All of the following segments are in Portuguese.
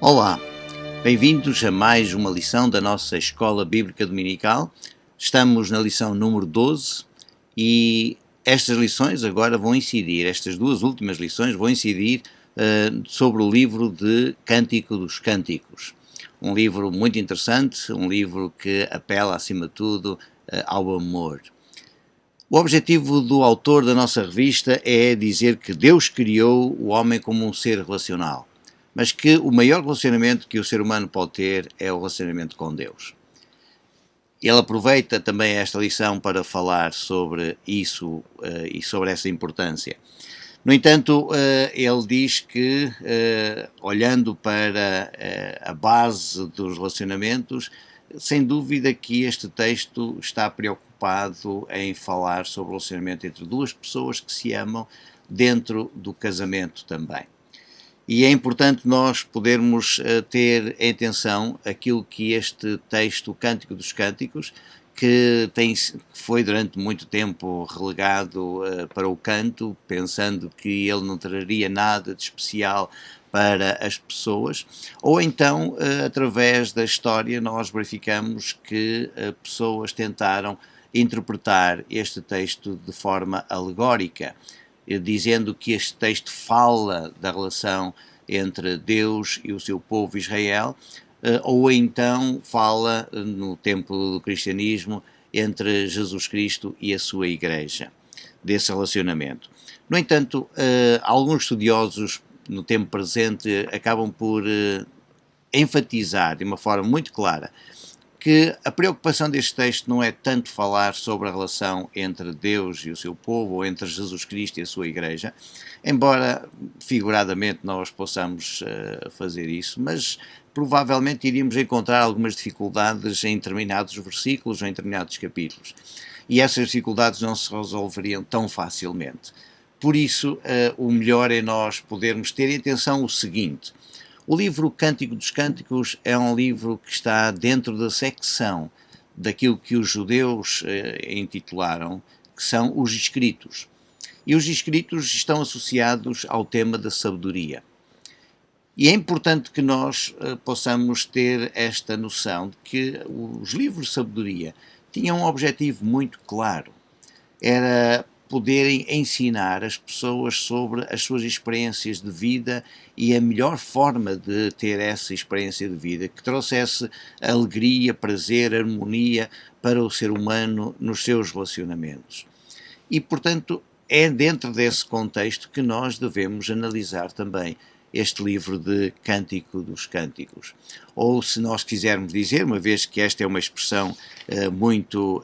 Olá, bem-vindos a mais uma lição da nossa Escola Bíblica Dominical. Estamos na lição número 12 e estas lições agora vão incidir, estas duas últimas lições vão incidir sobre o livro de Cântico dos Cânticos. Um livro muito interessante, um livro que apela, acima de tudo, ao amor. O objetivo do autor da nossa revista é dizer que Deus criou o homem como um ser relacional, mas que o maior relacionamento que o ser humano pode ter é o relacionamento com Deus. Ele aproveita também esta lição para falar sobre isso e sobre essa importância. No entanto, ele diz que, olhando para a base dos relacionamentos, sem dúvida que este texto está preocupado em falar sobre o relacionamento entre duas pessoas que se amam dentro do casamento também. E é importante nós podermos ter em atenção aquilo que este texto, o Cântico dos Cânticos, que foi durante muito tempo relegado para o canto, pensando que ele não traria nada de especial para as pessoas, ou então, através da história, nós verificamos que pessoas tentaram interpretar este texto de forma alegórica, dizendo que este texto fala da relação entre Deus e o seu povo Israel, ou então fala, no tempo do cristianismo, entre Jesus Cristo e a sua igreja, desse relacionamento. No entanto, alguns estudiosos no tempo presente acabam por enfatizar de uma forma muito clara que a preocupação deste texto não é tanto falar sobre a relação entre Deus e o seu povo, ou entre Jesus Cristo e a sua igreja, embora figuradamente nós possamos fazer isso, mas provavelmente iríamos encontrar algumas dificuldades em determinados versículos ou em determinados capítulos. E essas dificuldades não se resolveriam tão facilmente. Por isso, o melhor é nós podermos ter em atenção o seguinte: o livro Cântico dos Cânticos é um livro que está dentro da secção daquilo que os judeus intitularam, que são os escritos. E os escritos estão associados ao tema da sabedoria. E é importante que nós possamos ter esta noção de que os livros de sabedoria tinham um objetivo muito claro. Era poderem ensinar as pessoas sobre as suas experiências de vida e a melhor forma de ter essa experiência de vida, que trouxesse alegria, prazer, harmonia para o ser humano nos seus relacionamentos. E, portanto, é dentro desse contexto que nós devemos analisar também este livro de Cântico dos Cânticos. Ou, se nós quisermos dizer, uma vez que esta é uma expressão muito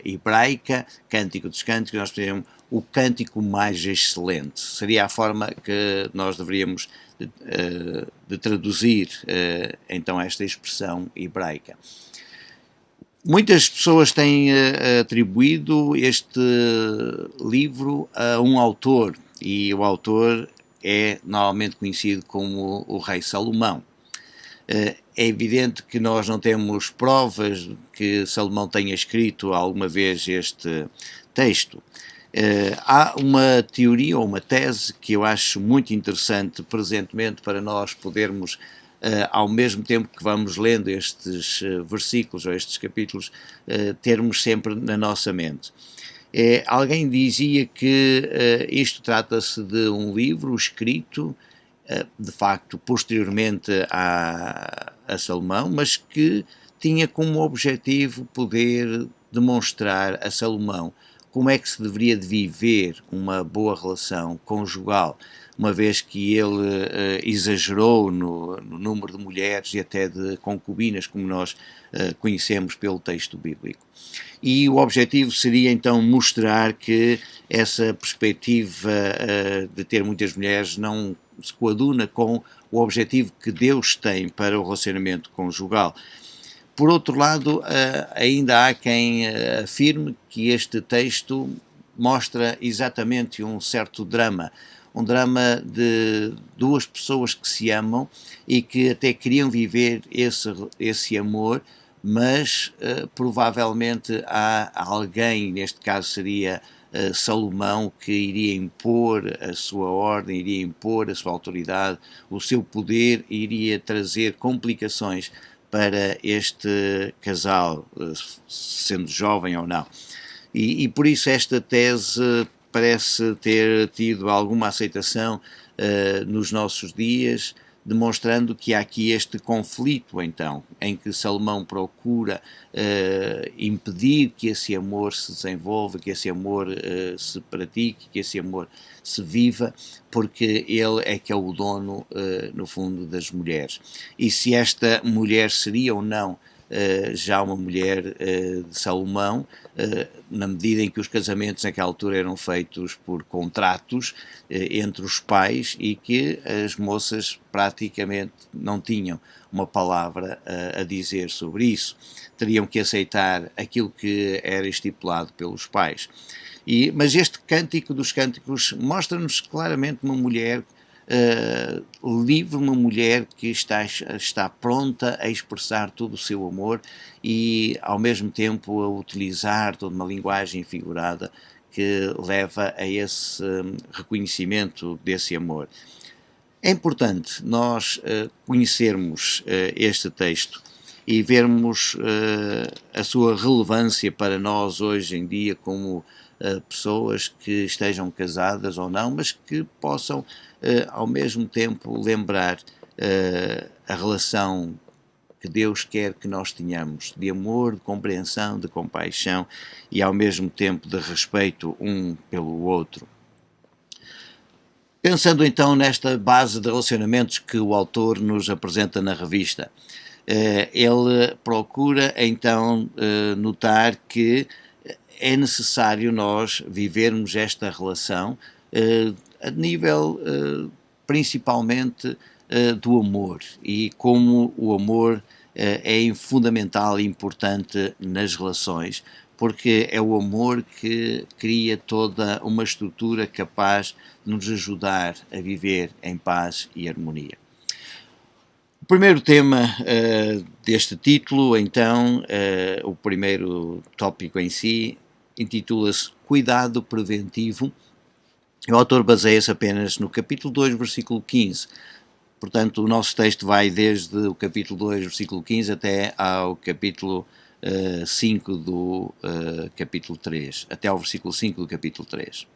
hebraica, Cântico dos Cânticos, nós podemos o cântico mais excelente. Seria a forma que nós deveríamos de traduzir então esta expressão hebraica. Muitas pessoas têm atribuído este livro a um autor, e o autor é normalmente conhecido como o rei Salomão. É evidente que nós não temos provas que Salomão tenha escrito alguma vez este texto. Há uma teoria ou uma tese que eu acho muito interessante presentemente para nós podermos, ao mesmo tempo que vamos lendo estes versículos ou estes capítulos, termos sempre na nossa mente. Alguém dizia que isto trata-se de um livro escrito, de facto, posteriormente a Salomão, mas que tinha como objetivo poder demonstrar a Salomão como é que se deveria de viver uma boa relação conjugal, uma vez que ele exagerou no número de mulheres e até de concubinas, como nós conhecemos pelo texto bíblico. E o objetivo seria então mostrar que essa perspectiva de ter muitas mulheres não se coaduna com o objetivo que Deus tem para o relacionamento conjugal. Por outro lado, ainda há quem afirme que este texto mostra exatamente um certo drama, um drama de duas pessoas que se amam e que até queriam viver esse amor, mas provavelmente há alguém, neste caso seria Salomão, que iria impor a sua ordem, iria impor a sua autoridade, o seu poder, iria trazer complicações para este casal, sendo jovem ou não. E por isso esta tese parece ter tido alguma aceitação nos nossos dias, demonstrando que há aqui este conflito, então, em que Salomão procura impedir que esse amor se desenvolva, que esse amor se pratique, que esse amor se viva, porque ele é que é o dono, no fundo, das mulheres. E se esta mulher seria ou não já uma mulher de Salomão, na medida em que os casamentos naquela altura eram feitos por contratos entre os pais e que as moças praticamente não tinham uma palavra a dizer sobre isso. Teriam que aceitar aquilo que era estipulado pelos pais. Mas este Cântico dos Cânticos mostra-nos claramente uma mulher livre, uma mulher que está pronta a expressar todo o seu amor e ao mesmo tempo a utilizar toda uma linguagem figurada que leva a esse reconhecimento desse amor. É importante nós conhecermos este texto e vermos a sua relevância para nós hoje em dia como pessoas que estejam casadas ou não, mas que possam ao mesmo tempo lembrar a relação que Deus quer que nós tenhamos, de amor, de compreensão, de compaixão e ao mesmo tempo de respeito um pelo outro. Pensando então nesta base de relacionamentos que o autor nos apresenta na revista, ele procura então notar que é necessário nós vivermos esta relação a nível principalmente do amor e como o amor é fundamental e importante nas relações, porque é o amor que cria toda uma estrutura capaz de nos ajudar a viver em paz e harmonia. O primeiro tema deste título, então, o primeiro tópico em si, intitula-se Cuidado Preventivo. O autor baseia-se apenas no capítulo 2, versículo 15. Portanto, o nosso texto vai desde o capítulo 2, versículo 15, até ao capítulo 5 do capítulo 3, até ao versículo 5 do capítulo 3.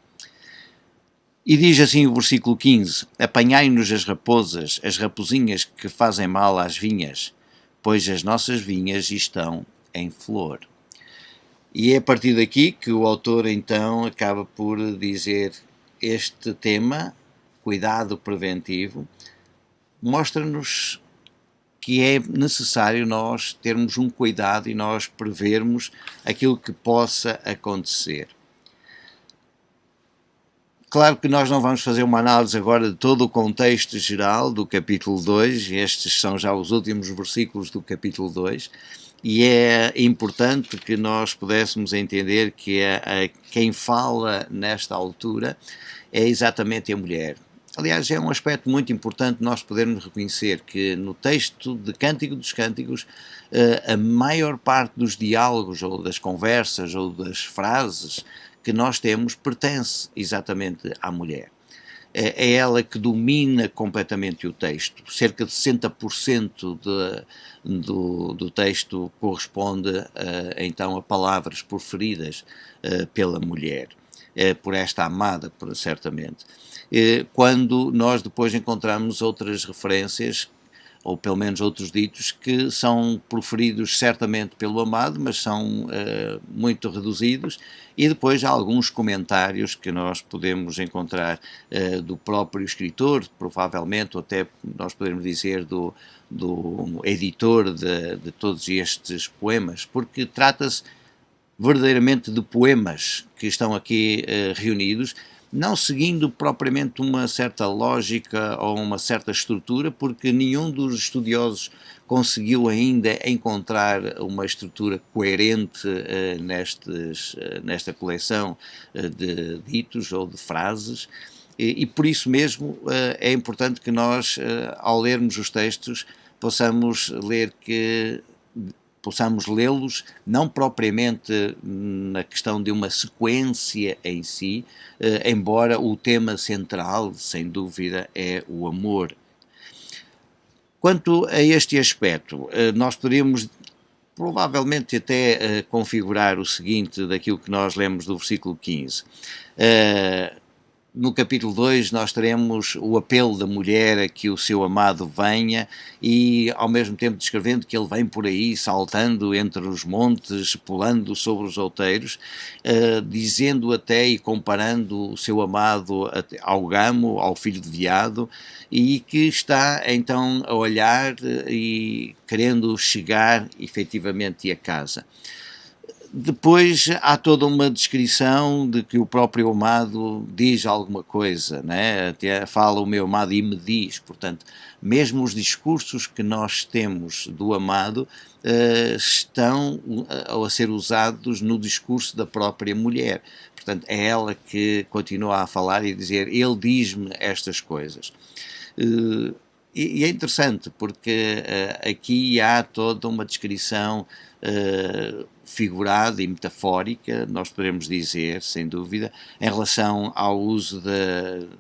E diz assim o versículo 15: Apanhai-nos as raposas, as raposinhas que fazem mal às vinhas, pois as nossas vinhas estão em flor. E é a partir daqui que o autor então acaba por dizer este tema, cuidado preventivo, mostra-nos que é necessário nós termos um cuidado e nós prevermos aquilo que possa acontecer. Claro que nós não vamos fazer uma análise agora de todo o contexto geral do capítulo 2, estes são já os últimos versículos do capítulo 2, e é importante que nós pudéssemos entender que quem fala nesta altura é exatamente a mulher. Aliás, é um aspecto muito importante nós podermos reconhecer que no texto de Cântico dos Cânticos a maior parte dos diálogos ou das conversas ou das frases que nós temos pertence exatamente à mulher. É ela que domina completamente o texto. Cerca de 60% do texto corresponde então a palavras proferidas pela mulher, por esta amada, certamente. Quando nós depois encontramos outras referências, ou pelo menos outros ditos, que são proferidos certamente pelo amado, mas são muito reduzidos, e depois há alguns comentários que nós podemos encontrar do próprio escritor, provavelmente, ou até nós podemos dizer do editor de todos estes poemas, porque trata-se verdadeiramente de poemas que estão aqui reunidos, não seguindo propriamente uma certa lógica ou uma certa estrutura, porque nenhum dos estudiosos conseguiu ainda encontrar uma estrutura coerente nesta coleção de ditos ou de frases, e por isso mesmo é importante que nós, ao lermos os textos, possamos ler que possamos lê-los, não propriamente na questão de uma sequência em si, embora o tema central, sem dúvida, é o amor. Quanto a este aspecto, nós poderíamos provavelmente até configurar o seguinte daquilo que nós lemos do versículo 15. No capítulo 2 nós teremos o apelo da mulher a que o seu amado venha e ao mesmo tempo descrevendo que ele vem por aí saltando entre os montes, pulando sobre os outeiros, dizendo até e comparando o seu amado ao gamo, ao filho de veado, e que está então a olhar e querendo chegar efetivamente a casa. Depois há toda uma descrição de que o próprio amado diz alguma coisa, né? Até fala o meu amado e me diz, portanto, mesmo os discursos que nós temos do amado estão a ser usados no discurso da própria mulher. Portanto, é ela que continua a falar e dizer, ele diz-me estas coisas. E é interessante porque aqui há toda uma descrição figurada e metafórica, nós podemos dizer, sem dúvida, em relação ao uso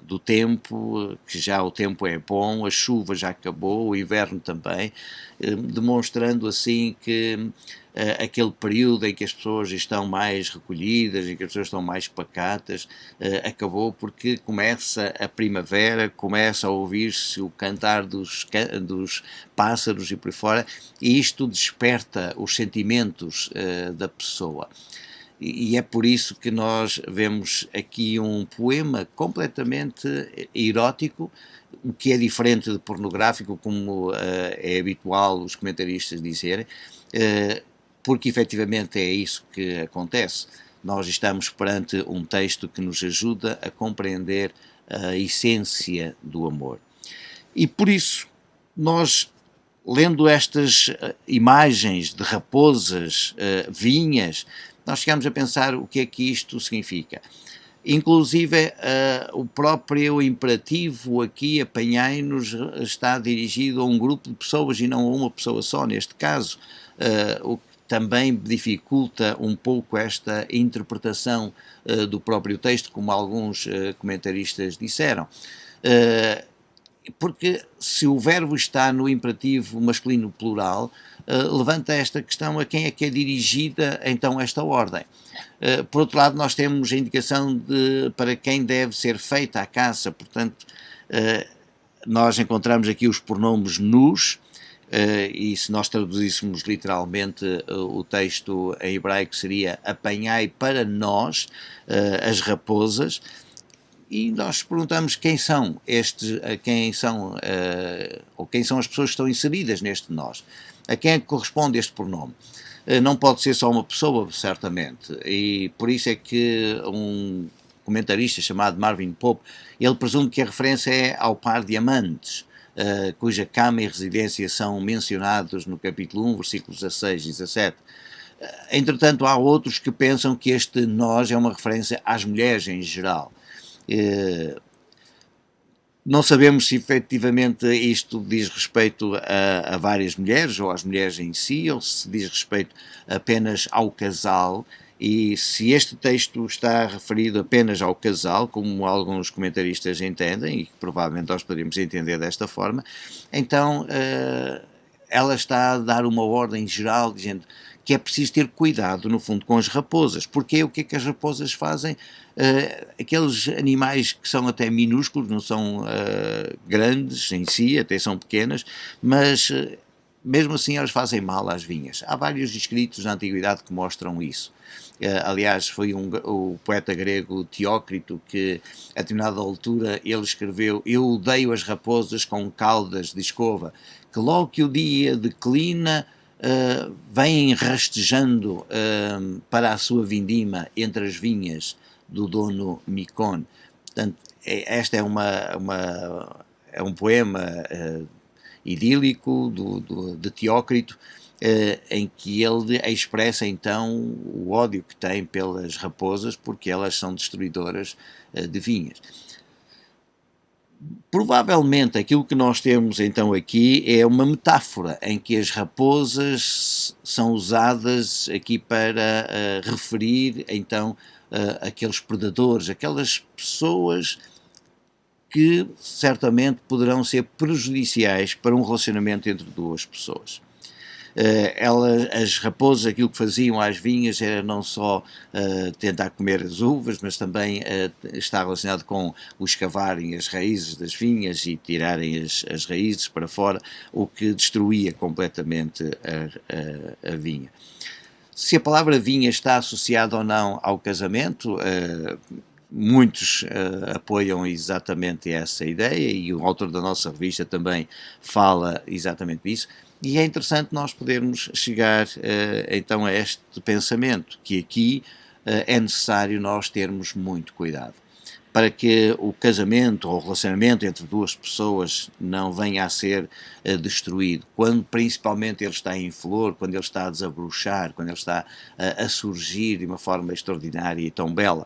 do tempo, que já o tempo é bom, a chuva já acabou, o inverno também, demonstrando assim que aquele período em que as pessoas estão mais recolhidas, em que as pessoas estão mais pacatas, acabou porque começa a primavera, começa a ouvir-se o cantar dos pássaros e por aí fora, e isto desperta os sentimentos da pessoa. E é por isso que nós vemos aqui um poema completamente erótico, o que é diferente de pornográfico, como é habitual os comentaristas dizerem, porque efetivamente é isso que acontece. Nós estamos perante um texto que nos ajuda a compreender a essência do amor. E por isso, nós, lendo estas imagens de raposas, vinhas, nós chegamos a pensar o que é que isto significa. Inclusive, o próprio imperativo aqui, apanhai-nos, está dirigido a um grupo de pessoas e não a uma pessoa só, neste caso, o que também dificulta um pouco esta interpretação do próprio texto, como alguns comentaristas disseram. Porque se o verbo está no imperativo masculino plural, levanta esta questão a quem é que é dirigida então esta ordem. Por outro lado, nós temos a indicação para quem deve ser feita a caça, portanto, nós encontramos aqui os pronomes nos, e se nós traduzíssemos literalmente o texto em hebraico seria apanhai para nós as raposas, e nós perguntamos quem são ou quem são as pessoas que estão inseridas neste nós, a quem é que corresponde este pronome. Não pode ser só uma pessoa, certamente, e por isso é que um comentarista chamado Marvin Pope, ele presume que a referência é ao par de amantes, cuja cama e residência são mencionados no capítulo 1, versículos 16 e 17. Entretanto, há outros que pensam que este nós é uma referência às mulheres em geral. Não sabemos se efetivamente isto diz respeito a várias mulheres ou às mulheres em si, ou se diz respeito apenas ao casal, e se este texto está referido apenas ao casal, como alguns comentaristas entendem, e que provavelmente nós poderíamos entender desta forma, então ela está a dar uma ordem geral dizendo que é preciso ter cuidado, no fundo, com as raposas. Porque o que é que as raposas fazem? Aqueles animais que são até minúsculos, não são grandes em si, até são pequenas, mas mesmo assim elas fazem mal às vinhas. Há vários escritos na Antiguidade que mostram isso. Aliás, foi o poeta grego Teócrito que, a determinada altura, ele escreveu: eu odeio as raposas com caudas de escova, que logo que o dia declina, vêm rastejando para a sua vindima entre as vinhas do dono Micone. Portanto, esta é um poema idílico de Teócrito, em que ele expressa então o ódio que tem pelas raposas, porque elas são destruidoras de vinhas. Provavelmente aquilo que nós temos então aqui é uma metáfora em que as raposas são usadas aqui para referir então aqueles predadores, aquelas pessoas que certamente poderão ser prejudiciais para um relacionamento entre duas pessoas. As raposas, aquilo que faziam às vinhas era não só tentar comer as uvas, mas também está relacionado com o escavarem as raízes das vinhas e tirarem as raízes para fora, o que destruía completamente a vinha. Se a palavra vinha está associada ou não ao casamento, muitos apoiam exatamente essa ideia e o autor da nossa revista também fala exatamente disso. E é interessante nós podermos chegar então a este pensamento, que aqui é necessário nós termos muito cuidado, para que o casamento ou o relacionamento entre duas pessoas não venha a ser destruído, quando principalmente ele está em flor, quando ele está a desabrochar, quando ele está a surgir de uma forma extraordinária e tão bela.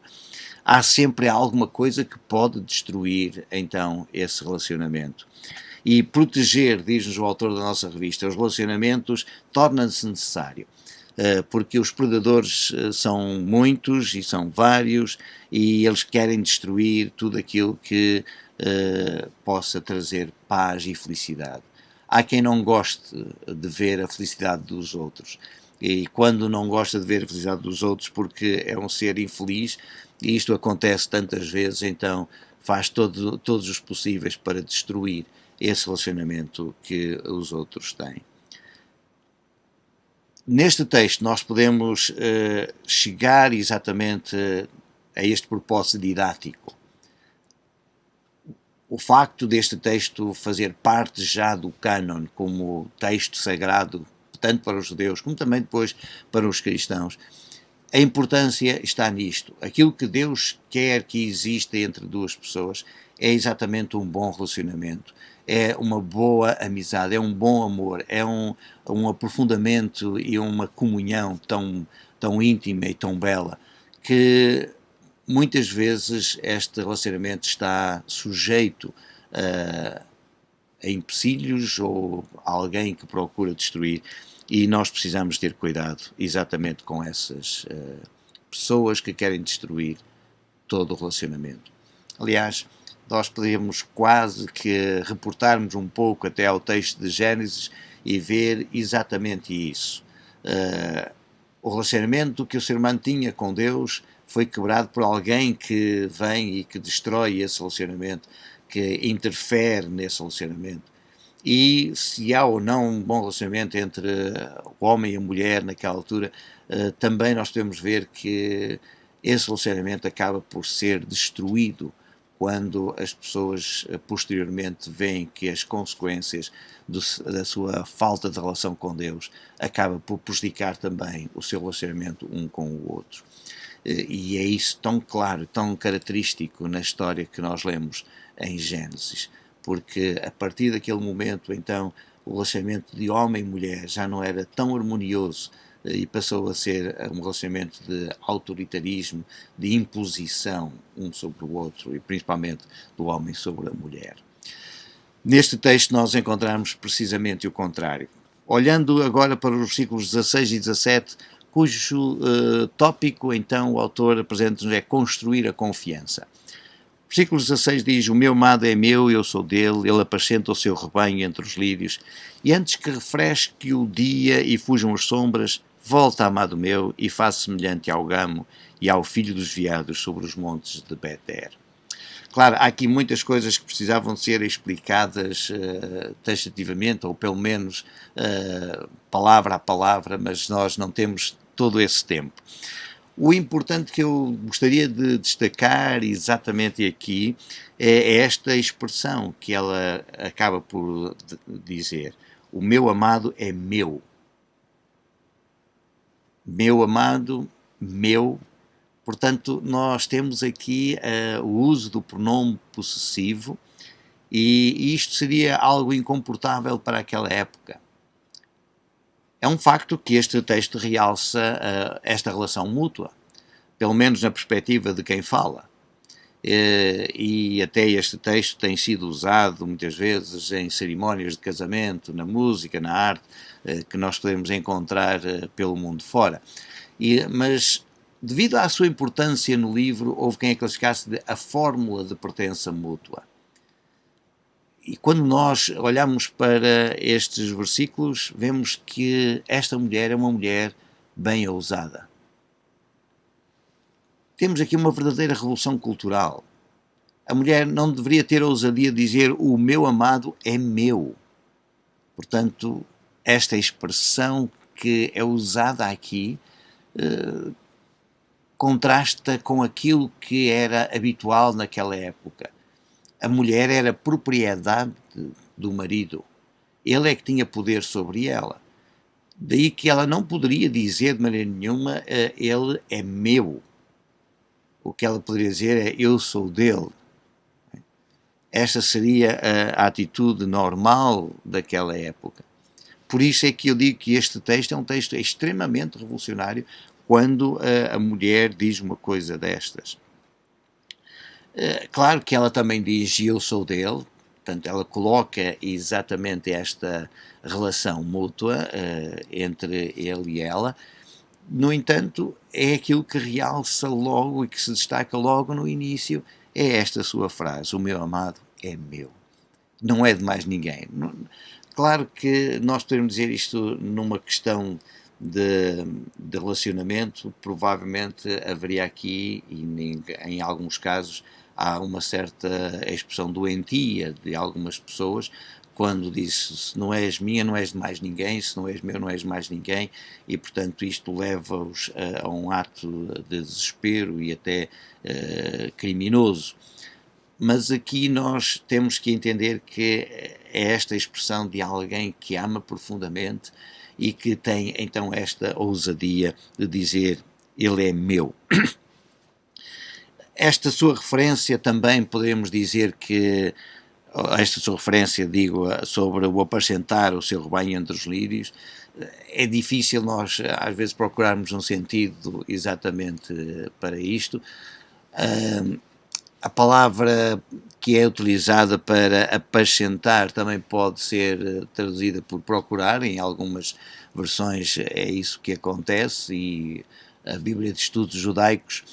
Há sempre alguma coisa que pode destruir então esse relacionamento. E proteger, diz-nos o autor da nossa revista, os relacionamentos torna-se necessário, porque os predadores são muitos e são vários e eles querem destruir tudo aquilo que possa trazer paz e felicidade. Há quem não goste de ver a felicidade dos outros. E quando não gosta de ver a felicidade dos outros porque é um ser infeliz, e isto acontece tantas vezes, então faz todos os possíveis para destruir esse relacionamento que os outros têm. Neste texto nós podemos chegar exatamente a este propósito didático. O facto deste texto fazer parte já do cânon como texto sagrado, tanto para os judeus como também depois para os cristãos, a importância está nisto. Aquilo que Deus quer que exista entre duas pessoas é exatamente um bom relacionamento, é uma boa amizade, é um bom amor, é um aprofundamento e uma comunhão tão íntima e tão bela, que muitas vezes este relacionamento está sujeito a empecilhos ou a alguém que procura destruir. E nós precisamos ter cuidado exatamente com essas pessoas que querem destruir todo o relacionamento. Aliás, nós podemos quase que reportarmos um pouco até ao texto de Gênesis e ver exatamente isso. O relacionamento que o ser humano tinha com Deus foi quebrado por alguém que vem e que destrói esse relacionamento, que interfere nesse relacionamento. E se há ou não um bom relacionamento entre o homem e a mulher naquela altura, também nós podemos ver que esse relacionamento acaba por ser destruído quando as pessoas posteriormente veem que as consequências da sua falta de relação com Deus acaba por prejudicar também o seu relacionamento um com o outro. E é isso tão claro, tão característico na história que nós lemos em Gênesis, porque a partir daquele momento, então, o relacionamento de homem e mulher já não era tão harmonioso e passou a ser um relacionamento de autoritarismo, de imposição um sobre o outro e principalmente do homem sobre a mulher. Neste texto nós encontramos precisamente o contrário. Olhando agora para os versículos 16 e 17, cujo tópico então o autor apresenta-nos é construir a confiança. Versículo 16 diz: o meu amado é meu, eu sou dele, ele apascenta o seu rebanho entre os lírios, e antes que refresque o dia e fujam as sombras, volta, amado meu, e faz semelhante ao gamo e ao filho dos veados sobre os montes de Beter. Claro, há aqui muitas coisas que precisavam ser explicadas taxativamente, ou pelo menos palavra a palavra, mas nós não temos todo esse tempo. O importante que eu gostaria de destacar exatamente aqui é esta expressão que ela acaba por dizer: o meu amado é meu. Meu amado, meu. Portanto, nós temos aqui o uso do pronome possessivo e isto seria algo incomportável para aquela época. É um facto que este texto realça esta relação mútua, pelo menos na perspectiva de quem fala. e até este texto tem sido usado muitas vezes em cerimónias de casamento, na música, na arte, que nós podemos encontrar pelo mundo fora. Mas, devido à sua importância no livro, houve quem a classificasse de a fórmula de pertença mútua. E quando nós olhamos para estes versículos, vemos que esta mulher é uma mulher bem ousada. Temos aqui uma verdadeira revolução cultural. A mulher não deveria ter a ousadia de dizer o meu amado é meu. Portanto, esta expressão que é usada aqui contrasta com aquilo que era habitual naquela época. A mulher era propriedade do marido. Ele é que tinha poder sobre ela. Daí que ela não poderia dizer de maneira nenhuma ele é meu. O que ela poderia dizer é eu sou dele. Esta seria a atitude normal daquela época. Por isso é que eu digo que este texto é um texto extremamente revolucionário quando a mulher diz uma coisa destas. Claro que ela também diz eu sou dele, portanto ela coloca exatamente esta relação mútua entre ele e ela. No entanto, é aquilo que realça logo e que se destaca logo no início, é esta sua frase, o meu amado é meu. Não é de mais ninguém. Claro que nós podemos dizer isto numa questão de relacionamento, provavelmente haveria aqui, e em alguns casos, há uma certa expressão doentia de algumas pessoas, quando diz se não és minha, não és de mais ninguém, se não és meu, não és de mais ninguém, e portanto isto leva-os a um ato de desespero e até criminoso. Mas aqui nós temos que entender que é esta expressão de alguém que ama profundamente e que tem então esta ousadia de dizer ele é meu. Esta sua referência também podemos dizer que, esta sua referência, digo, sobre o apacentar o seu rebanho entre os lírios, é difícil nós às vezes procurarmos um sentido exatamente para isto. A palavra que é utilizada para apacentar também pode ser traduzida por procurar, em algumas versões é isso que acontece, e a Bíblia de Estudos Judaicos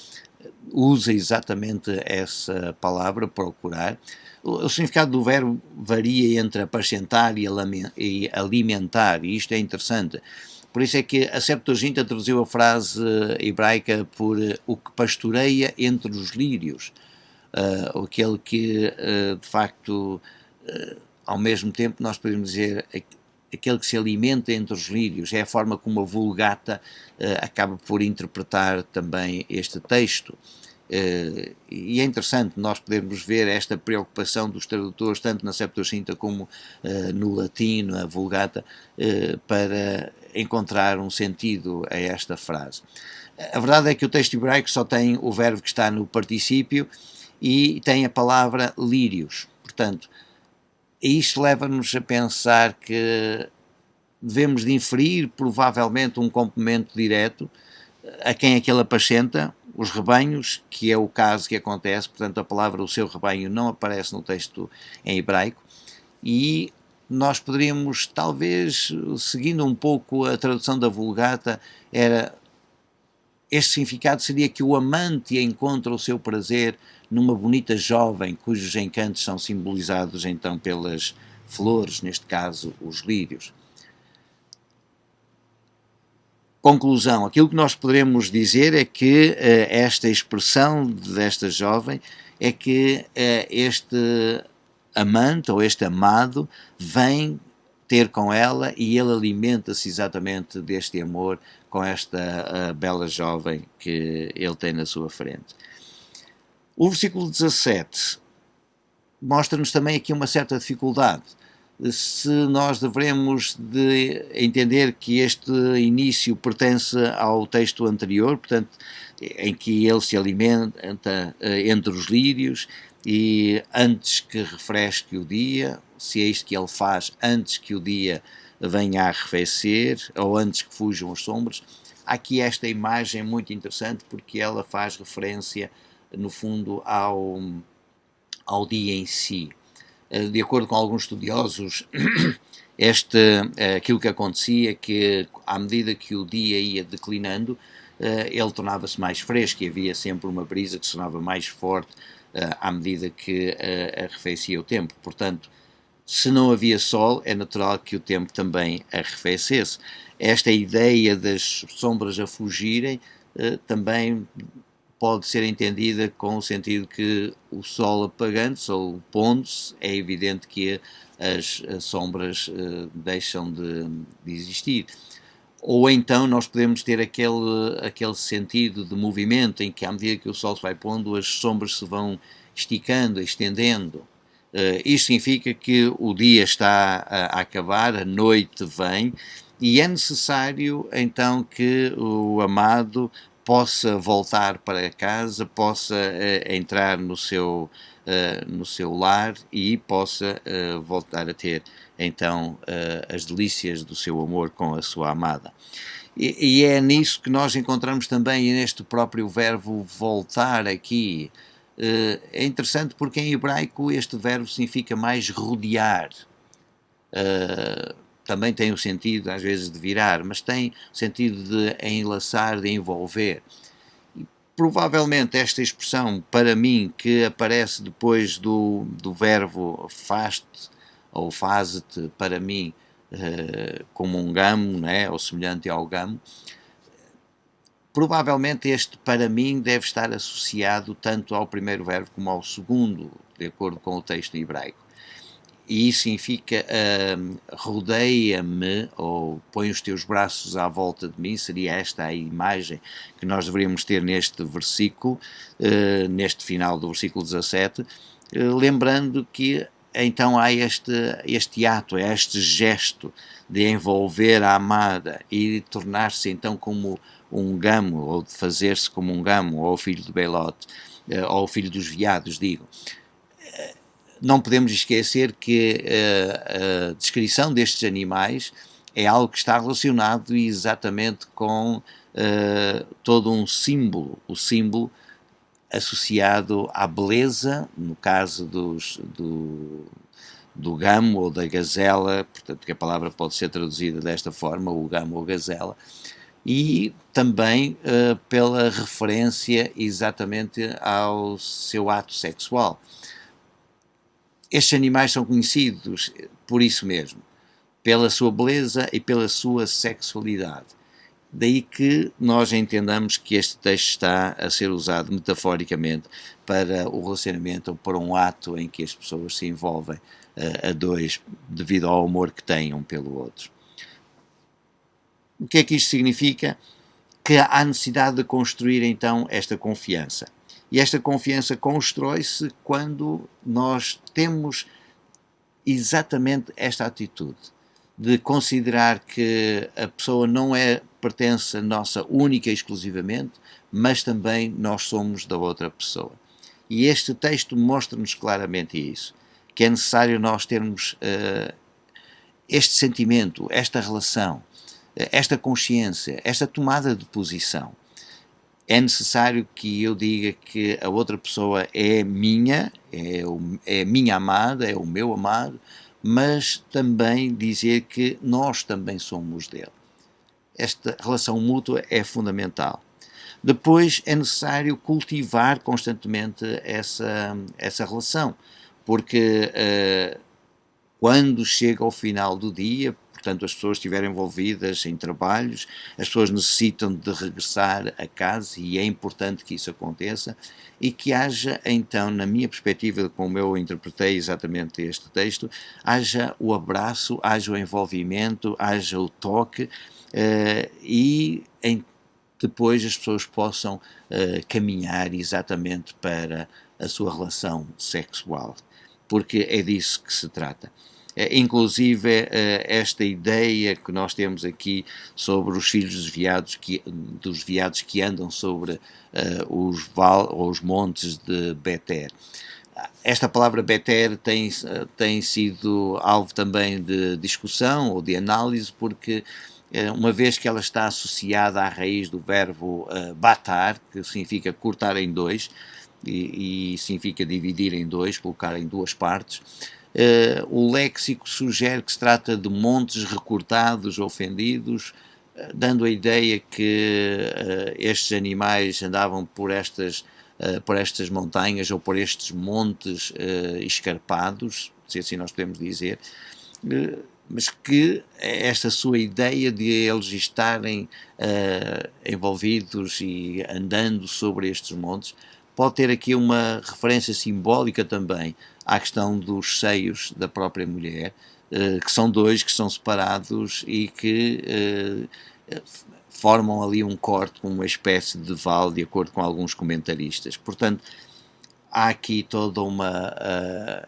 usa exatamente essa palavra, procurar. O significado do verbo varia entre apacentar e alimentar, e isto é interessante. Por isso é que a Septuaginta traduziu a frase hebraica por o que pastoreia entre os lírios. Aquele que, de facto, ao mesmo tempo nós podemos dizer aquele que se alimenta entre os lírios, é a forma como a Vulgata acaba por interpretar também este texto. E é interessante nós podermos ver esta preocupação dos tradutores, tanto na Septuaginta como no latino, a Vulgata, para encontrar um sentido a esta frase. A verdade é que o texto hebraico só tem o verbo que está no particípio e tem a palavra lírios. Portanto, isto leva-nos a pensar que devemos de inferir provavelmente um complemento direto a quem aquele apacenta, os rebanhos, que é o caso que acontece. Portanto, a palavra o seu rebanho não aparece no texto em hebraico, e nós poderíamos, talvez, seguindo um pouco a tradução da Vulgata, este significado seria que o amante encontra o seu prazer numa bonita jovem, cujos encantos são simbolizados então pelas flores, neste caso os lírios. Conclusão, aquilo que nós poderemos dizer é que esta expressão desta jovem é que este amante ou este amado vem ter com ela e ele alimenta-se exatamente deste amor com esta bela jovem que ele tem na sua frente. O versículo 17 mostra-nos também aqui uma certa dificuldade. Se nós devemos de entender que este início pertence ao texto anterior, portanto, em que ele se alimenta entre os lírios e antes que refresque o dia, se é isto que ele faz antes que o dia venha a arrefecer ou antes que fujam as sombras. Há aqui esta imagem muito interessante porque ela faz referência no fundo, ao dia em si. De acordo com alguns estudiosos, aquilo que acontecia é que, à medida que o dia ia declinando, ele tornava-se mais fresco e havia sempre uma brisa que se tornava mais forte à medida que arrefecia o tempo. Portanto, se não havia sol, é natural que o tempo também arrefecesse. Esta ideia das sombras a fugirem também pode ser entendida com o sentido que o sol apagando-se ou pondo-se, é evidente que as sombras deixam de existir. Ou então nós podemos ter aquele sentido de movimento em que, à medida que o sol se vai pondo, as sombras se vão esticando, estendendo. Isto significa que o dia está a acabar, a noite vem, e é necessário então que o amado possa voltar para casa, possa entrar no seu lar e possa voltar a ter então as delícias do seu amor com a sua amada. E é nisso que nós encontramos também neste próprio verbo voltar aqui. É interessante porque em hebraico este verbo significa mais rodear. Também tem o sentido às vezes de virar, mas tem o sentido de enlaçar, de envolver. E, provavelmente esta expressão, para mim, que aparece depois do verbo faz-te ou faze-te, para mim, como um gamo, né, ou semelhante ao gamo, provavelmente este para mim deve estar associado tanto ao primeiro verbo como ao segundo, de acordo com o texto hebraico. E isso significa rodeia-me ou põe os teus braços à volta de mim, seria esta a imagem que nós deveríamos ter neste versículo, neste final do versículo 17, lembrando que então há este ato, este gesto de envolver a amada e de tornar-se então como um gamo, ou de fazer-se como um gamo, ou o filho de Belote, ou o filho dos veados, digo. Não podemos esquecer que a descrição destes animais é algo que está relacionado exatamente com todo um símbolo, o símbolo associado à beleza, no caso do gamo ou da gazela, portanto que a palavra pode ser traduzida desta forma, o gamo ou gazela, e também pela referência exatamente ao seu ato sexual. Estes animais são conhecidos por isso mesmo, pela sua beleza e pela sua sexualidade. Daí que nós entendamos que este texto está a ser usado metaforicamente para o relacionamento ou para um ato em que as pessoas se envolvem a dois devido ao amor que têm um pelo outro. O que é que isto significa? Que há necessidade de construir então esta confiança. E esta confiança constrói-se quando nós temos exatamente esta atitude de considerar que a pessoa não pertence a nossa única e exclusivamente, mas também nós somos da outra pessoa. E este texto mostra-nos claramente isso, que é necessário nós termos este sentimento, esta relação, esta consciência, esta tomada de posição. É necessário que eu diga que a outra pessoa é minha, é minha amada, é o meu amado, mas também dizer que nós também somos dele. Esta relação mútua é fundamental. Depois é necessário cultivar constantemente essa relação, porque quando chega ao final do dia, portanto as pessoas estiverem envolvidas em trabalhos, as pessoas necessitam de regressar a casa e é importante que isso aconteça e que haja então, na minha perspectiva, como eu interpretei exatamente este texto, haja o abraço, haja o envolvimento, haja o toque e depois as pessoas possam caminhar exatamente para a sua relação sexual, porque é disso que se trata. Inclusive esta ideia que nós temos aqui sobre os filhos dos veados que andam sobre os montes de Beter. Esta palavra Beter tem sido alvo também de discussão ou de análise, porque uma vez que ela está associada à raiz do verbo batar, que significa cortar em dois, e significa dividir em dois, colocar em duas partes. O léxico sugere que se trata de montes recortados, ofendidos, dando a ideia que estes animais andavam por estas montanhas ou por estes montes escarpados, se assim nós podemos dizer, mas que esta sua ideia de eles estarem envolvidos e andando sobre estes montes pode ter aqui uma referência simbólica também à questão dos seios da própria mulher, que são dois, que são separados e que formam ali um corte com uma espécie de vale, de acordo com alguns comentaristas. Portanto, há aqui toda uma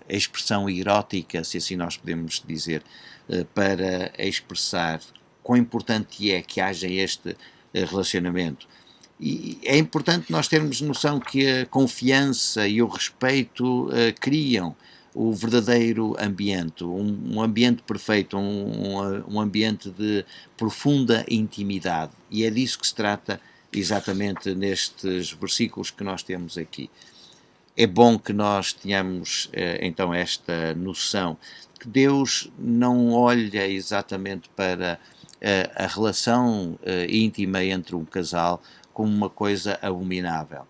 expressão erótica, se assim nós podemos dizer, para expressar quão importante é que haja este relacionamento. E é importante nós termos noção que a confiança e o respeito criam o verdadeiro ambiente, um ambiente perfeito, um ambiente de profunda intimidade. E é disso que se trata exatamente nestes versículos que nós temos aqui. É bom que nós tenhamos então esta noção de que Deus não olha exatamente para a relação íntima entre um casal como uma coisa abominável.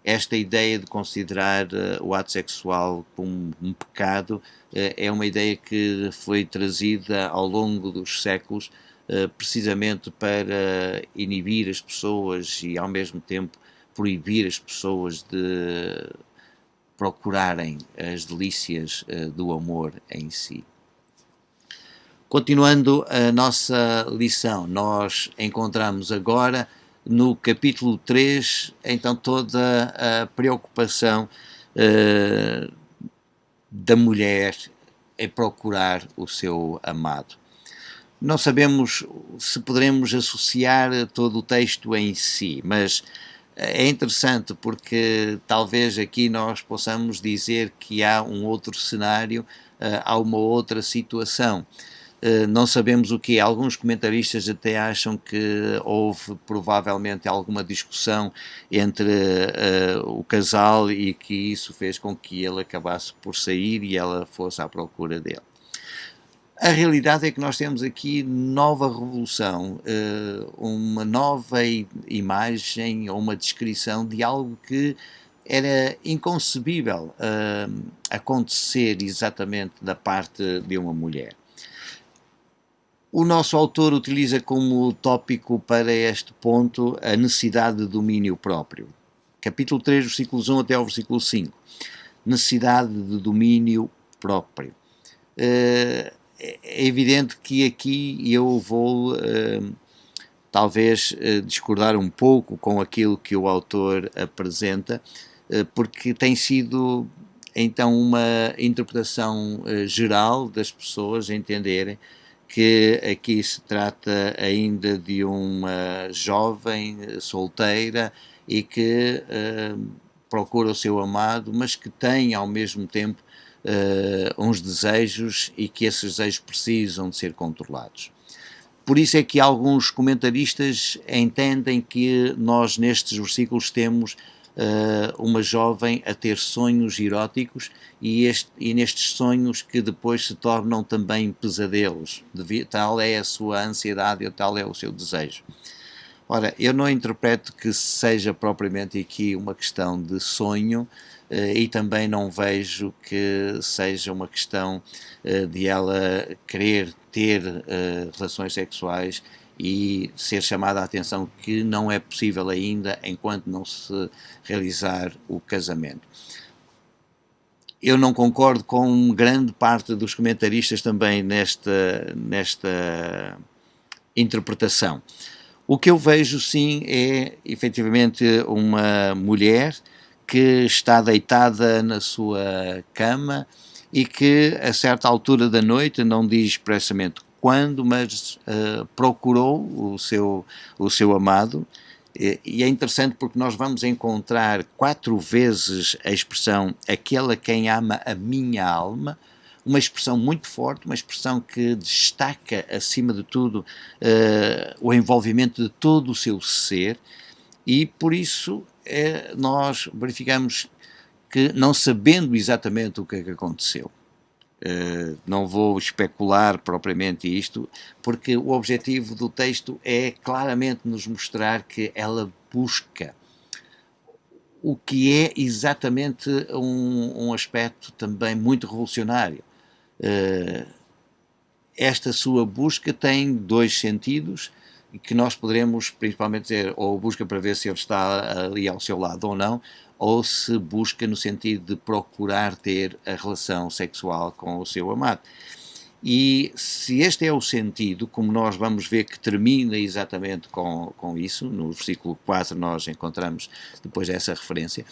Esta ideia de considerar o ato sexual como um pecado é uma ideia que foi trazida ao longo dos séculos precisamente para inibir as pessoas e ao mesmo tempo proibir as pessoas de procurarem as delícias do amor em si. Continuando a nossa lição, nós encontramos agora no capítulo 3, então, toda a preocupação da mulher em procurar o seu amado. Não sabemos se poderemos associar todo o texto em si, mas é interessante porque talvez aqui nós possamos dizer que há um outro cenário, há uma outra situação. Não sabemos o que é. Alguns comentaristas até acham que houve provavelmente alguma discussão entre o casal e que isso fez com que ele acabasse por sair e ela fosse à procura dele. A realidade é que nós temos aqui nova revolução, uma nova imagem ou uma descrição de algo que era inconcebível acontecer exatamente da parte de uma mulher. O nosso autor utiliza como tópico para este ponto a necessidade de domínio próprio. Capítulo 3, versículos 1 até ao versículo 5. Necessidade de domínio próprio. É evidente que aqui eu vou talvez discordar um pouco com aquilo que o autor apresenta, porque tem sido então uma interpretação geral das pessoas entenderem que aqui se trata ainda de uma jovem solteira e que procura o seu amado, mas que tem ao mesmo tempo uns desejos e que esses desejos precisam de ser controlados. Por isso é que alguns comentaristas entendem que nós nestes versículos temos uma jovem a ter sonhos eróticos e nestes sonhos que depois se tornam também pesadelos. Tal é a sua ansiedade e tal é o seu desejo. Ora, eu não interpreto que seja propriamente aqui uma questão de sonho e também não vejo que seja uma questão de ela querer ter relações sexuais e ser chamada a atenção que não é possível ainda enquanto não se realizar o casamento. Eu não concordo com grande parte dos comentaristas também nesta interpretação. O que eu vejo sim é efetivamente uma mulher que está deitada na sua cama e que a certa altura da noite, não diz expressamente quando, mas procurou o seu amado. E é interessante porque nós vamos encontrar 4 vezes a expressão aquele a quem ama a minha alma, uma expressão muito forte, uma expressão que destaca acima de tudo o envolvimento de todo o seu ser, e por isso nós verificamos que, não sabendo exatamente o que é que aconteceu, não vou especular propriamente isto, porque o objetivo do texto é claramente nos mostrar que ela busca o que é exatamente um aspecto também muito revolucionário. Esta sua busca tem dois sentidos, que nós poderemos principalmente dizer, ou busca para ver se ele está ali ao seu lado ou não, ou se busca no sentido de procurar ter a relação sexual com o seu amado. E se este é o sentido, como nós vamos ver que termina exatamente com isso, no versículo 4 nós encontramos depois essa referência,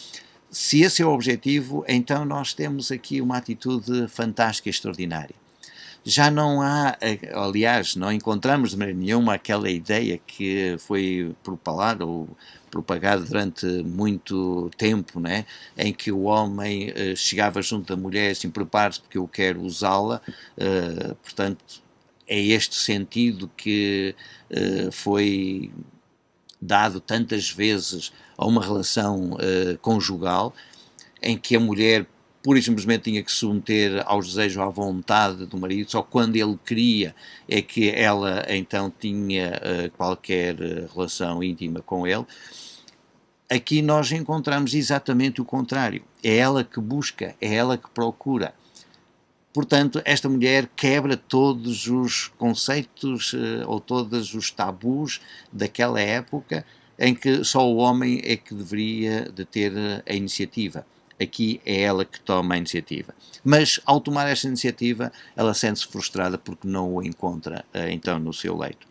se esse é o objetivo, então nós temos aqui uma atitude fantástica e extraordinária. Já não há, aliás, não encontramos de maneira nenhuma aquela ideia que foi propalada ou propagada durante muito tempo, né? Em que o homem chegava junto da mulher assim, prepare-se porque eu quero usá-la, portanto, é este sentido que foi dado tantas vezes a uma relação conjugal, em que a mulher pura e simplesmente tinha que se submeter aos desejos, à vontade do marido, só quando ele queria é que ela então tinha qualquer relação íntima com ele. Aqui nós encontramos exatamente o contrário. É ela que busca, é ela que procura. Portanto, esta mulher quebra todos os conceitos ou todos os tabus daquela época em que só o homem é que deveria de ter a iniciativa. Aqui é ela que toma a iniciativa. Mas, ao tomar esta iniciativa, ela sente-se frustrada porque não o encontra, então, no seu leito.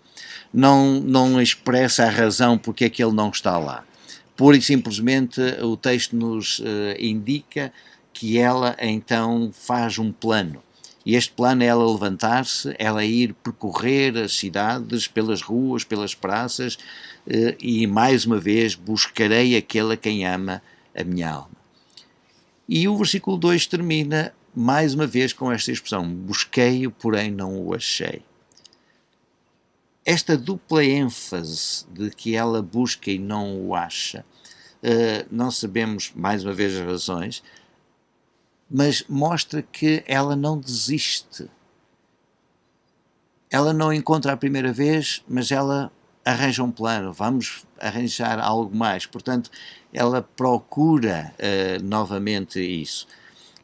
Não expressa a razão porque é que ele não está lá. Pura e simplesmente, o texto nos indica que ela, então, faz um plano. E este plano é ela levantar-se, ela ir percorrer as cidades, pelas ruas, pelas praças, e, mais uma vez, buscarei aquele a quem ama a minha alma. E o versículo 2 termina, mais uma vez, com esta expressão, busquei-o, porém não o achei. Esta dupla ênfase de que ela busca e não o acha, não sabemos, mais uma vez, as razões, mas mostra que ela não desiste. Ela não encontra a primeira vez, mas ela arranja um plano, vamos arranjar algo mais. Portanto, ela procura novamente isso.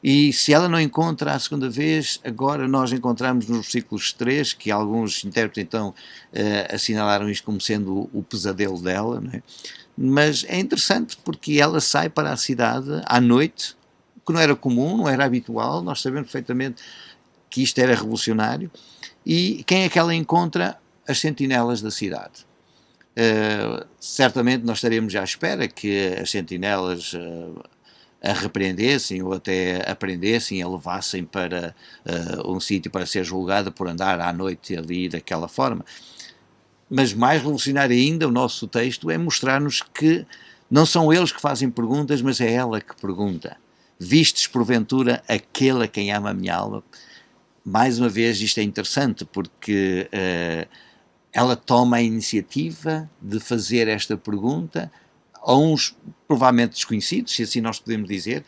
E se ela não encontra a segunda vez, agora nós encontramos nos versículos 3, que alguns intérpretes então assinalaram isto como sendo o pesadelo dela, não é? Mas é interessante porque ela sai para a cidade à noite, que não era comum, não era habitual, nós sabemos perfeitamente que isto era revolucionário, e quem é que ela encontra? As sentinelas da cidade. Certamente nós estaremos já à espera que as sentinelas a repreendessem ou até a prendessem, a levassem para um sítio para ser julgada por andar à noite ali daquela forma. Mas mais revolucionário ainda, o nosso texto é mostrar-nos que não são eles que fazem perguntas, mas é ela que pergunta. Vistes porventura aquele a quem ama a minha alma? Mais uma vez isto é interessante porque ela toma a iniciativa de fazer esta pergunta a uns provavelmente desconhecidos, se assim nós podemos dizer,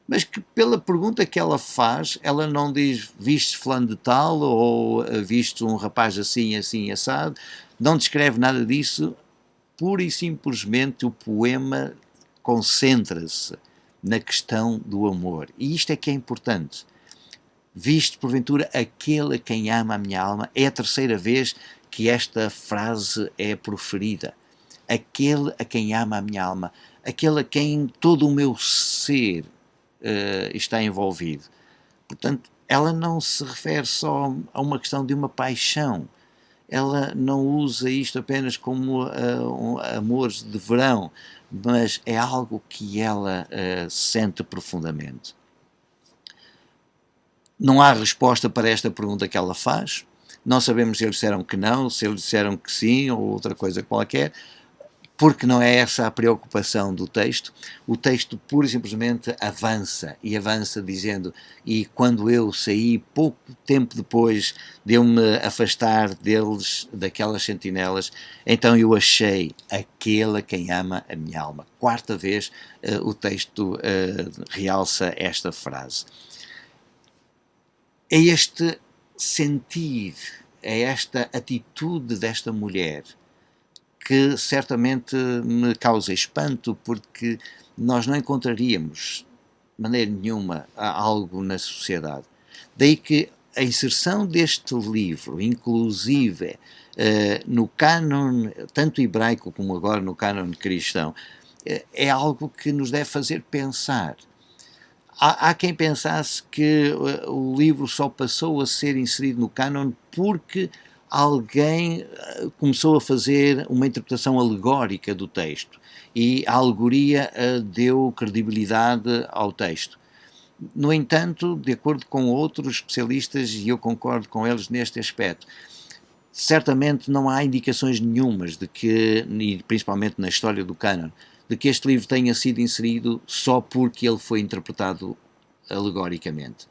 mas que pela pergunta que ela faz, ela não diz viste fulano de tal ou viste um rapaz assim, assim, assado, não descreve nada disso, pura e simplesmente o poema concentra-se na questão do amor. E isto é que é importante. Viste, porventura, aquele a quem ama a minha alma. É a terceira vez que esta frase é proferida. Aquele a quem ama a minha alma. Aquele a quem todo o meu ser está envolvido. Portanto, ela não se refere só a uma questão de uma paixão. Ela não usa isto apenas como amores de verão, mas é algo que ela sente profundamente. Não há resposta para esta pergunta que ela faz. Não sabemos se eles disseram que não, se eles disseram que sim ou outra coisa qualquer. porque não é essa a preocupação do texto. O texto pura e simplesmente avança, e avança dizendo: e quando eu saí, pouco tempo depois de eu me afastar deles, daquelas sentinelas, então eu achei aquele a quem ama a minha alma. Quarta vez o texto realça esta frase. É este sentir, é esta atitude desta mulher que certamente me causa espanto, porque nós não encontraríamos de maneira nenhuma algo na sociedade. Daí que a inserção deste livro, inclusive no cânon, tanto hebraico como agora no cânon cristão, é algo que nos deve fazer pensar. Há quem pensasse que o livro só passou a ser inserido no cânon porque alguém começou a fazer uma interpretação alegórica do texto e a alegoria deu credibilidade ao texto. No entanto, de acordo com outros especialistas, e eu concordo com eles neste aspecto, certamente não há indicações nenhumas de que, e principalmente na história do cânon, de que este livro tenha sido inserido só porque ele foi interpretado alegoricamente.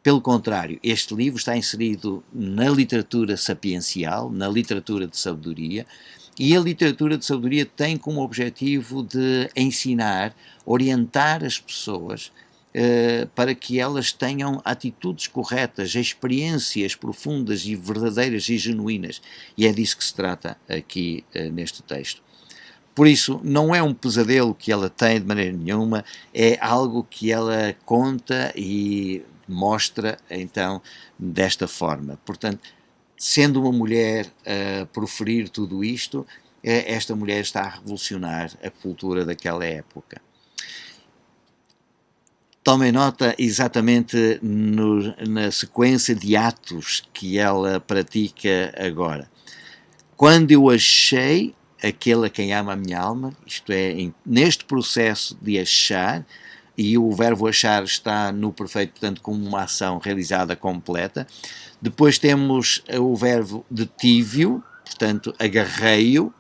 Pelo contrário, este livro está inserido na literatura sapiencial, na literatura de sabedoria, e a literatura de sabedoria tem como objetivo de ensinar, orientar as pessoas para que elas tenham atitudes corretas, experiências profundas e verdadeiras e genuínas. E é disso que se trata aqui neste texto. Por isso, não é um pesadelo que ela tem de maneira nenhuma, é algo que ela conta e mostra, então, desta forma. Portanto, sendo uma mulher a proferir tudo isto, esta mulher está a revolucionar a cultura daquela época. Tomem nota exatamente na sequência de atos que ela pratica agora. Quando eu achei aquele a quem ama a minha alma, isto é, neste processo de achar, e o verbo achar está no perfeito, portanto, como uma ação realizada completa. Depois temos o verbo detive-o, portanto, agarrei-o.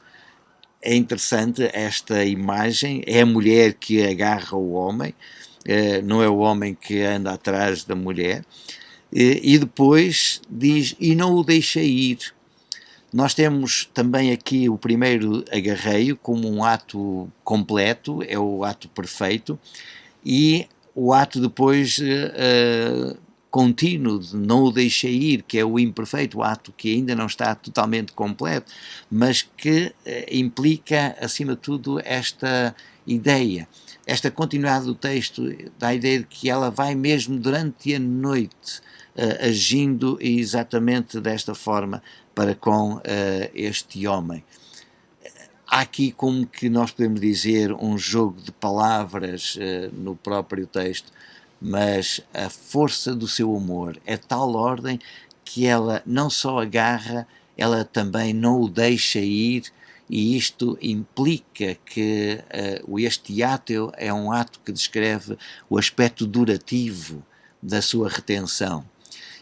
É interessante esta imagem, é a mulher que agarra o homem, não é o homem que anda atrás da mulher. E depois diz, e não o deixa ir. Nós temos também aqui o primeiro agarreio como um ato completo, é o ato perfeito, e o ato depois contínuo de não o deixei ir, que é o imperfeito, o ato que ainda não está totalmente completo, mas que implica, acima de tudo, esta ideia. Esta continuidade do texto dá a ideia de que ela vai mesmo durante a noite agindo exatamente desta forma para com este homem. Há aqui, como que nós podemos dizer, um jogo de palavras no próprio texto, mas a força do seu amor é tal ordem que ela não só agarra, ela também não o deixa ir, e isto implica que este ato é um ato que descreve o aspecto durativo da sua retenção.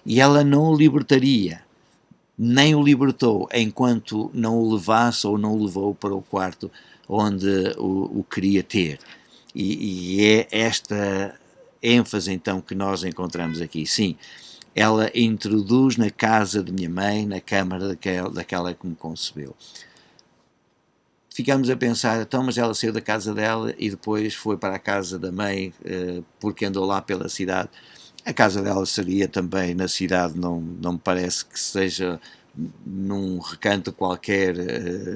E ela não o libertaria, nem o libertou enquanto não o levasse ou não o levou para o quarto onde o queria ter. E é esta ênfase então que nós encontramos aqui. Sim, ela introduz na casa de minha mãe, na câmara daquela que me concebeu. Ficamos a pensar, então, mas ela saiu da casa dela e depois foi para a casa da mãe porque andou lá pela cidade. A casa dela seria também na cidade, não me parece que seja num recanto qualquer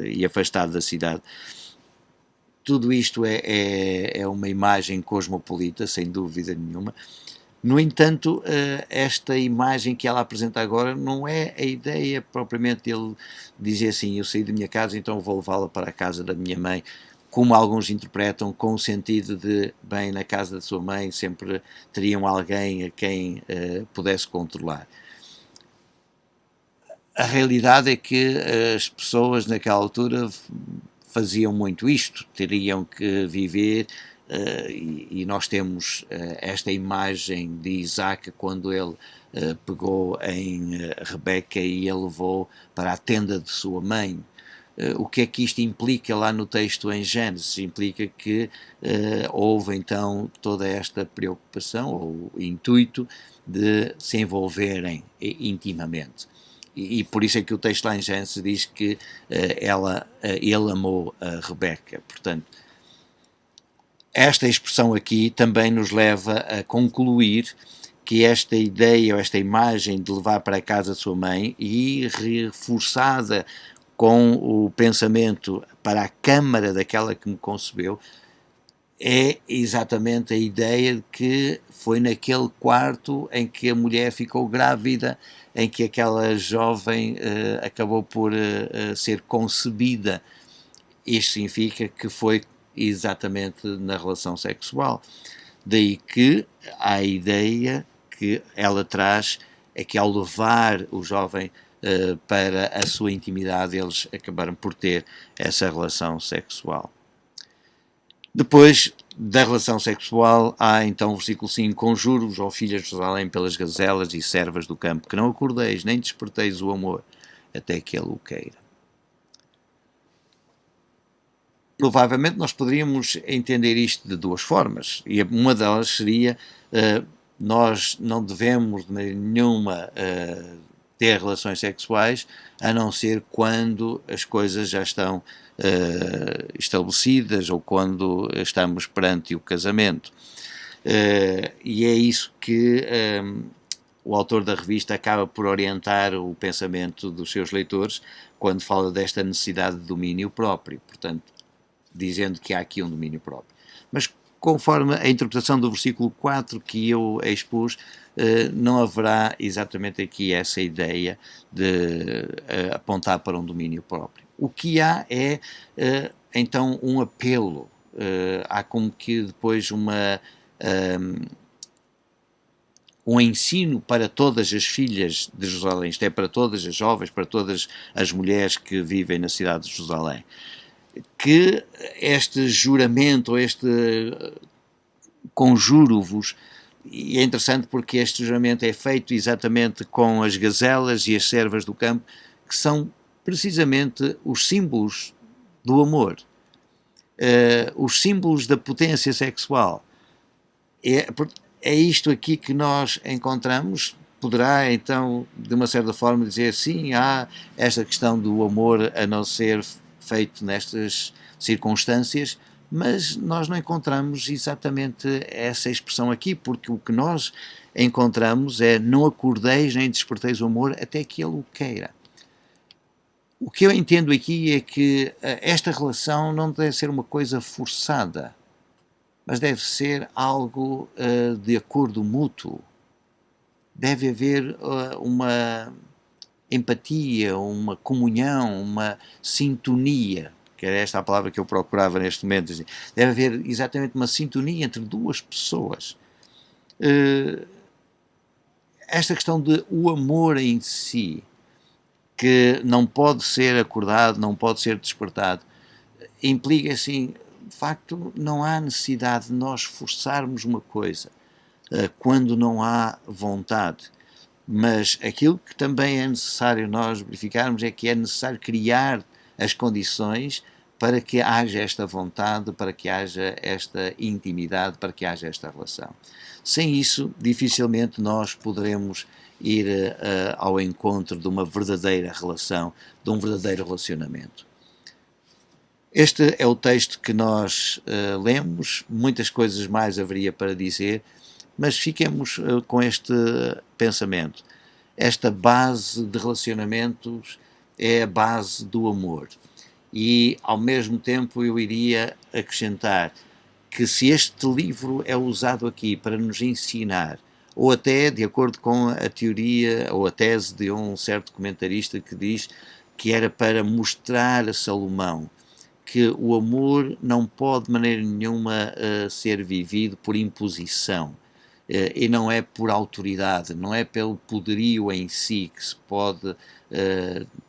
e afastado da cidade. Tudo isto é uma imagem cosmopolita, sem dúvida nenhuma. No entanto, esta imagem que ela apresenta agora não é a ideia propriamente dele dizer assim, eu saí da minha casa, então vou levá-la para a casa da minha mãe, como alguns interpretam, com o sentido de, bem, na casa da sua mãe sempre teriam alguém a quem pudesse controlar. A realidade é que as pessoas naquela altura faziam muito isto, teriam que viver, e nós temos esta imagem de Isaac quando ele pegou em Rebeca e a levou para a tenda de sua mãe. O que é que isto implica lá no texto em Gênesis? Implica que houve então toda esta preocupação ou intuito de se envolverem intimamente. E por isso é que o texto lá em Gênesis diz que ele amou a Rebeca. Portanto, esta expressão aqui também nos leva a concluir que esta ideia ou esta imagem de levar para a casa de sua mãe e reforçada com o pensamento para a câmara daquela que me concebeu, é exatamente a ideia de que foi naquele quarto em que a mulher ficou grávida, em que aquela jovem acabou por ser concebida. Isto significa que foi exatamente na relação sexual. Daí que há a ideia que ela traz é que ao levar o jovem para a sua intimidade, eles acabaram por ter essa relação sexual. Depois da relação sexual, há então o versículo 5: Conjuro-vos, ó filhas de Jerusalém, pelas gazelas e servas do campo, que não acordeis, nem desperteis o amor, até que ele o queira. Provavelmente nós poderíamos entender isto de duas formas, e uma delas seria nós não devemos de maneira nenhuma ter relações sexuais, a não ser quando as coisas já estão estabelecidas ou quando estamos perante o casamento. E é isso que o autor da revista acaba por orientar o pensamento dos seus leitores quando fala desta necessidade de domínio próprio, portanto, dizendo que há aqui um domínio próprio. Mas conforme a interpretação do versículo 4 que eu expus, não haverá exatamente aqui essa ideia de apontar para um domínio próprio. O que há é, então, um apelo. Há como que depois um ensino para todas as filhas de Jerusalém, isto é, para todas as jovens, para todas as mulheres que vivem na cidade de Jerusalém, que este juramento, este conjuro-vos, e é interessante porque este juramento é feito exatamente com as gazelas e as servas do campo, que são precisamente os símbolos do amor, os símbolos da potência sexual. É isto aqui que nós encontramos. Poderá então, de uma certa forma, dizer sim, há esta questão do amor a não ser feito nestas circunstâncias, mas nós não encontramos exatamente essa expressão aqui, porque o que nós encontramos é: não acordeis nem desperteis o amor até que ele o queira. O que eu entendo aqui é que esta relação não deve ser uma coisa forçada, mas deve ser algo de acordo mútuo. Deve haver uma empatia, uma comunhão, uma sintonia, que era esta a palavra que eu procurava neste momento. Deve haver exatamente uma sintonia entre duas pessoas. Esta questão de o amor em si, que não pode ser acordado, não pode ser despertado, implica assim, de facto, não há necessidade de nós forçarmos uma coisa quando não há vontade. Mas aquilo que também é necessário nós verificarmos é que é necessário criar as condições para que haja esta vontade, para que haja esta intimidade, para que haja esta relação. Sem isso, dificilmente nós poderemos ir ao encontro de uma verdadeira relação, de um verdadeiro relacionamento. Este é o texto que nós lemos, muitas coisas mais haveria para dizer, mas fiquemos com este pensamento. Esta base de relacionamentos é a base do amor. E, ao mesmo tempo, eu iria acrescentar que se este livro é usado aqui para nos ensinar, ou até, de acordo com a teoria ou a tese de um certo comentarista que diz que era para mostrar a Salomão que o amor não pode de maneira nenhuma ser vivido por imposição, e não é por autoridade, não é pelo poderio em si que se pode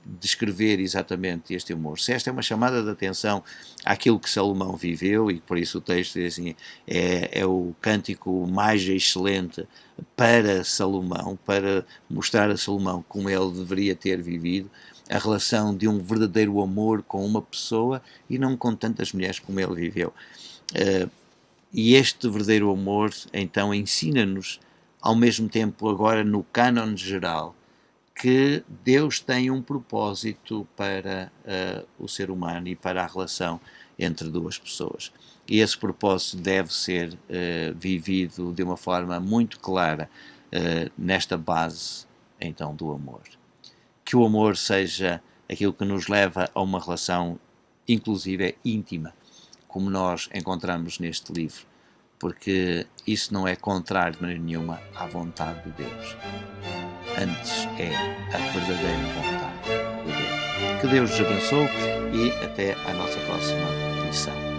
descrever exatamente este amor. Se esta é uma chamada de atenção àquilo que Salomão viveu, e por isso o texto diz assim, é o cântico mais excelente para Salomão, para mostrar a Salomão como ele deveria ter vivido, a relação de um verdadeiro amor com uma pessoa e não com tantas mulheres como ele viveu. E este verdadeiro amor, então, ensina-nos, ao mesmo tempo, agora no cânon geral, que Deus tem um propósito para o ser humano e para a relação entre duas pessoas. E esse propósito deve ser vivido de uma forma muito clara nesta base, então, do amor. Que o amor seja aquilo que nos leva a uma relação, inclusive íntima, como nós encontramos neste livro, porque isso não é contrário de maneira nenhuma à vontade de Deus. Antes é a verdadeira vontade de Deus. Que Deus nos abençoe e até à nossa próxima lição.